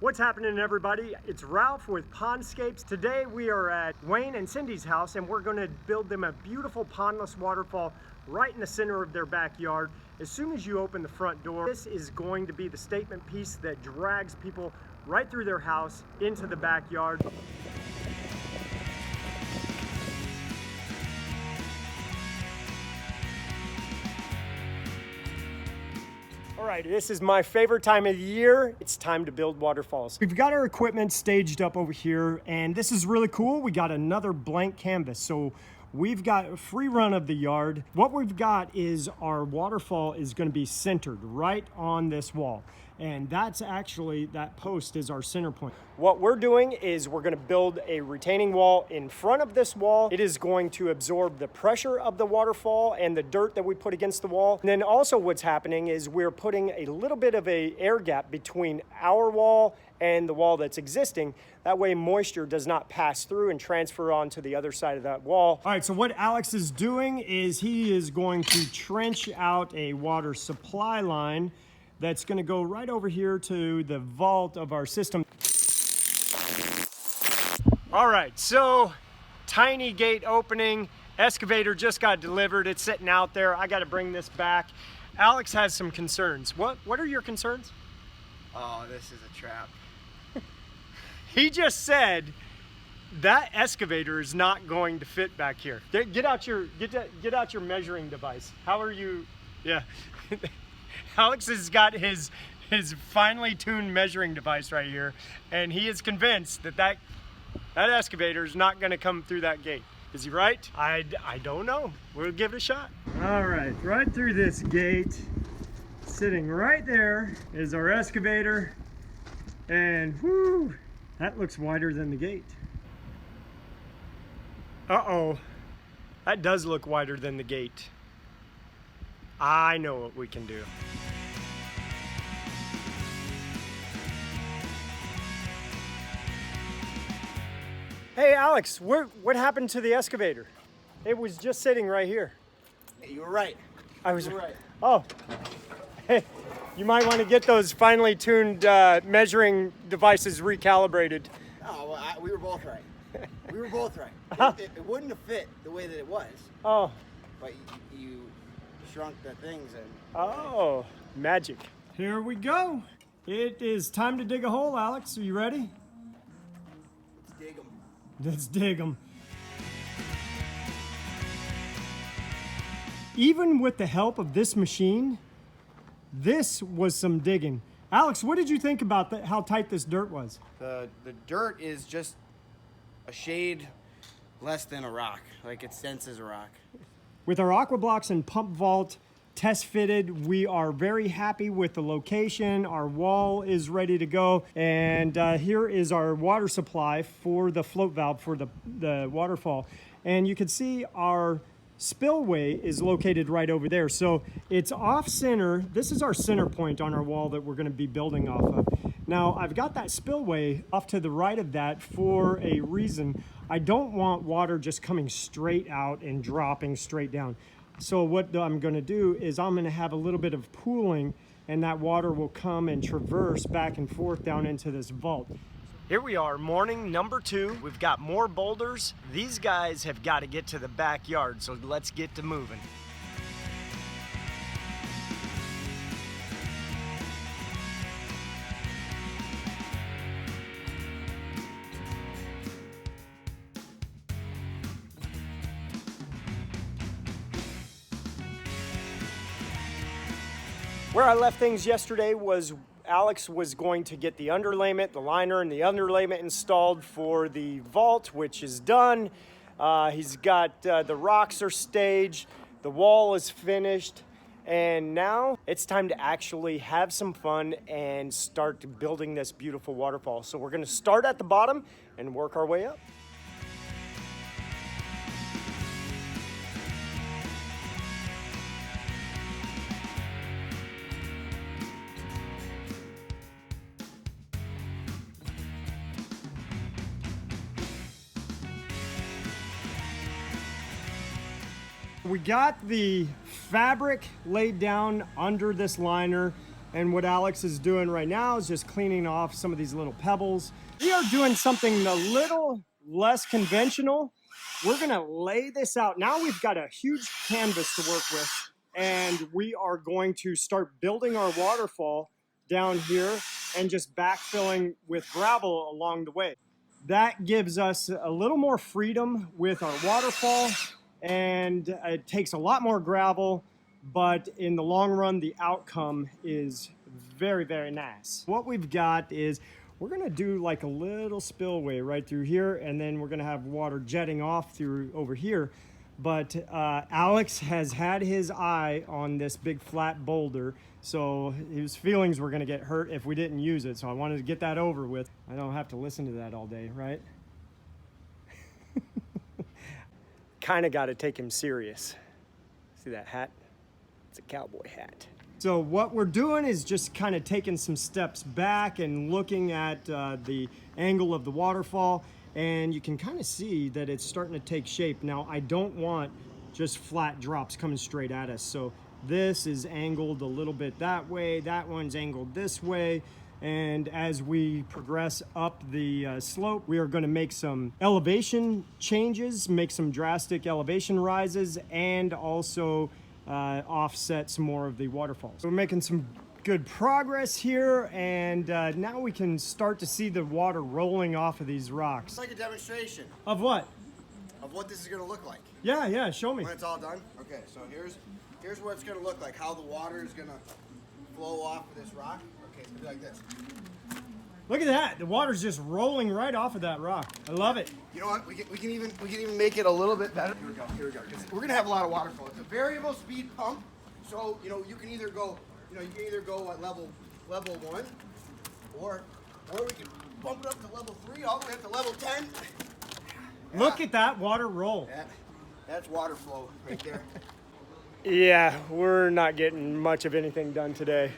What's happening, everybody? It's Ralph with Pondscapes. Today we are at Wayne and Cindy's house and we're going to build them a beautiful pondless waterfall right in the center of their backyard. As soon as you open the front door, this is going to be the statement piece that drags people right through their house into the backyard. All right, this is my favorite time of the year. It's time to build waterfalls. We've got our equipment staged up over here, and this is really cool. We got another blank canvas. So we've got a free run of the yard. What we've got is our waterfall is gonna be centered right on this wall. And that's actually, that post is our center point. What we're doing is we're gonna build a retaining wall in front of this wall. It is going to absorb the pressure of the waterfall and the dirt that we put against the wall. And then also what's happening is we're putting a little bit of a air gap between our wall and the wall that's existing. That way moisture does not pass through and transfer onto the other side of that wall. All right, so what Alex is doing is he is going to trench out a water supply line that's gonna go right over here to the vault of our system. All right, so tiny gate opening, excavator just got delivered. It's sitting out there. I gotta bring this back. Alex has some concerns. What are your concerns? Oh, this is a trap. He just said that excavator is not going to fit back here. Get out your measuring device. How are you? Yeah. Alex has got his finely tuned measuring device right here, and he is convinced that excavator is not going to come through that gate. Is he right? I don't know. We'll give it a shot. All right, right through this gate, sitting right there is our excavator, and whoo, that looks wider than the gate. Uh-oh, that does look wider than the gate. I know what we can do. Hey Alex, what happened to the excavator? It was just sitting right here. You were right. I was You were right. Oh, hey, you might want to get those finely tuned measuring devices recalibrated. Oh, well, we were both right. We were both right. It wouldn't have fit the way that it was. Oh. But you shrunk the things and... Oh, magic. Here we go. It is time to dig a hole, Alex. Are you ready? Let's dig them. Let's dig them. Even with the help of this machine, this was some digging. Alex, what did you think about how tight this dirt was? The dirt is just a shade less than a rock. Like it senses a rock. With our aqua blocks and pump vault test fitted, we are very happy with the location. Our wall is ready to go. And here is our water supply for the float valve for the waterfall. And you can see our spillway is located right over there. So it's off center. This is our center point on our wall that we're going to be building off of. Now I've got that spillway off to the right of that for a reason. I don't want water just coming straight out and dropping straight down. So what I'm going to do is I'm going to have a little bit of pooling, and that water will come and traverse back and forth down into this vault. Here we are, morning number 2. We've got more boulders. These guys have got to get to the backyard, so let's get to moving. Where I left things yesterday was Alex was going to get the underlayment, the liner, and the underlayment installed for the vault, which is done. He's got the rocks are staged, the wall is finished, and now it's time to actually have some fun and start building this beautiful waterfall. So we're going to start at the bottom and work our way up. We got the fabric laid down under this liner. And what Alex is doing right now is just cleaning off some of these little pebbles. We are doing something a little less conventional. We're gonna lay this out. Now we've got a huge canvas to work with, and we are going to start building our waterfall down here and just backfilling with gravel along the way. That gives us a little more freedom with our waterfall, and it takes a lot more gravel, but in the long run, the outcome is very, very nice. What we've got is we're gonna do like a little spillway right through here, and then we're gonna have water jetting off through over here. But Alex has had his eye on this big flat boulder, so his feelings were gonna get hurt if we didn't use it, so I wanted to get that over with. I don't have to listen to that all day, right? Kinda gotta take him serious. See that hat? It's a cowboy hat. So what we're doing is just kind of taking some steps back and looking at the angle of the waterfall, and you can kind of see that it's starting to take shape. Now, I don't want just flat drops coming straight at us. So this is angled a little bit that way, that one's angled this way. And as we progress up the slope, we are going to make some elevation changes, make some drastic elevation rises, and also offset some more of the waterfalls. So we're making some good progress here, and now we can start to see the water rolling off of these rocks. It's like a demonstration Of what? of what this is going to look like Yeah, show me. when it's all done. Okay, so here's what it's going to look like, how the water is going to flow off of this rock. Okay, it's going to be like this. Look at that. The water's just rolling right off of that rock. I love it. You know what? We can even make it a little bit better. Here we go. 'Cause we're gonna have a lot of water flow. It's a variable speed pump, so you can either go at level 1, or we can bump it up to level 3, all the way up to level 10. Look at that water roll. That's water flow right there. Yeah, we're not getting much of anything done today.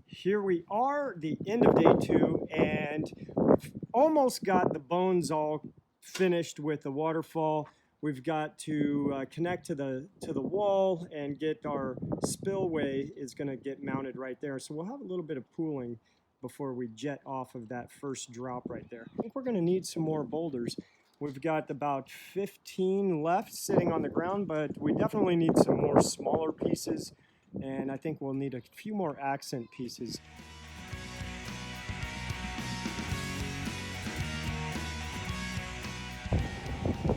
Here we are, the end of day 2, and we've almost got the bones all finished with the waterfall. We've got to connect to the wall and get our spillway is going to get mounted right there. So we'll have a little bit of pooling before we jet off of that first drop right there. I think we're going to need some more boulders. We've got about 15 left sitting on the ground, but we definitely need some more smaller pieces. And I think we'll need a few more accent pieces.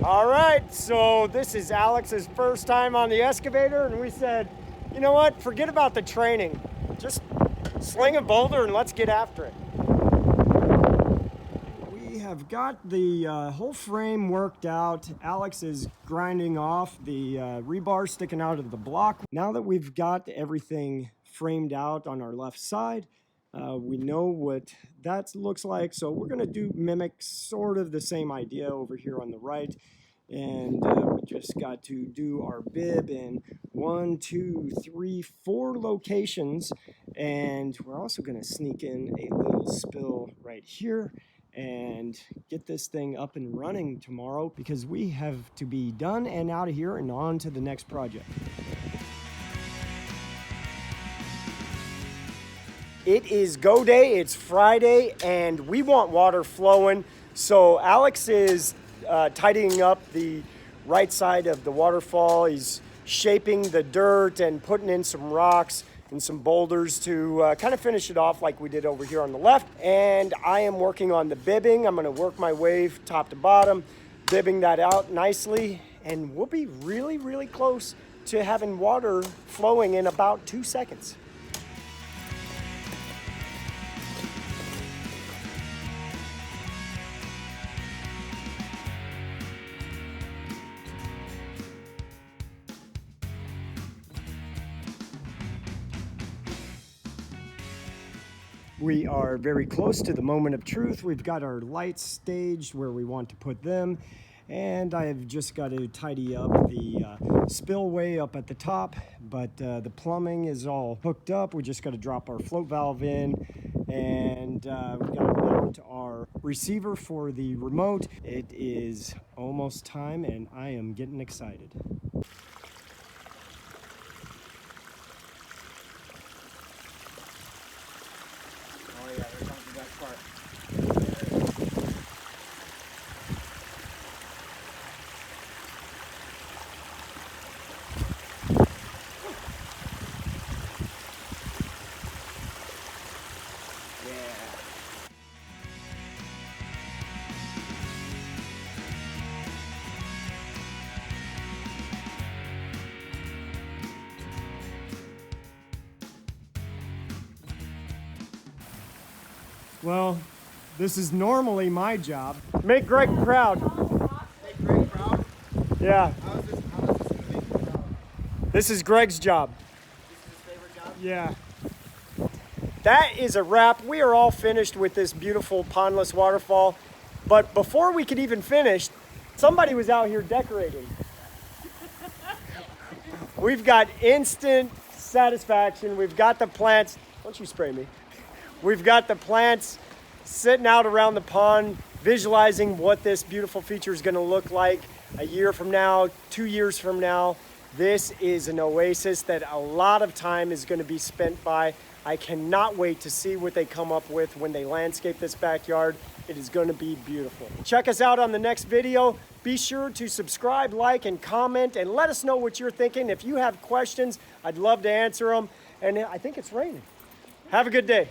All right, so this is Alex's first time on the excavator, and we said, you know what, forget about the training. Just sling a boulder and let's get after it. I've got the whole frame worked out. Alex is grinding off the rebar sticking out of the block. Now that we've got everything framed out on our left side, we know what that looks like. So we're going to mimic sort of the same idea over here on the right. And we just got to do our bib in 1, 2, 3, 4 locations. And we're also going to sneak in a little spill right here and get this thing up and running tomorrow, because we have to be done and out of here and on to the next project. It is go day, it's Friday, and we want water flowing. So Alex is tidying up the right side of the waterfall. He's shaping the dirt and putting in some rocks and some boulders to kind of finish it off like we did over here on the left. And I am working on the bibbing. I'm gonna work my way top to bottom, bibbing that out nicely, and we'll be really, really close to having water flowing in about 2 seconds. We are very close to the moment of truth. We've got our lights staged where we want to put them, and I have just got to tidy up the spillway up at the top, but the plumbing is all hooked up. We just got to drop our float valve in, And we got to mount our receiver for the remote. It is almost time and I am getting excited. Oh yeah, there comes the best part. Well, this is normally my job. Make Greg proud. Make Greg proud. Yeah, How is this gonna make you proud? this is Greg's job. This is his favorite job? Yeah. That is a wrap. We are all finished with this beautiful pondless waterfall. But before we could even finish, somebody was out here decorating. We've got instant satisfaction. We've got the plants. Don't you spray me. We've got the plants sitting out around the pond, visualizing what this beautiful feature is going to look like a year from now, 2 years from now. This is an oasis that a lot of time is going to be spent by. I cannot wait to see what they come up with when they landscape this backyard. It is going to be beautiful. Check us out on the next video. Be sure to subscribe, like, and comment, and let us know what you're thinking. If you have questions, I'd love to answer them. And I think it's raining. Have a good day.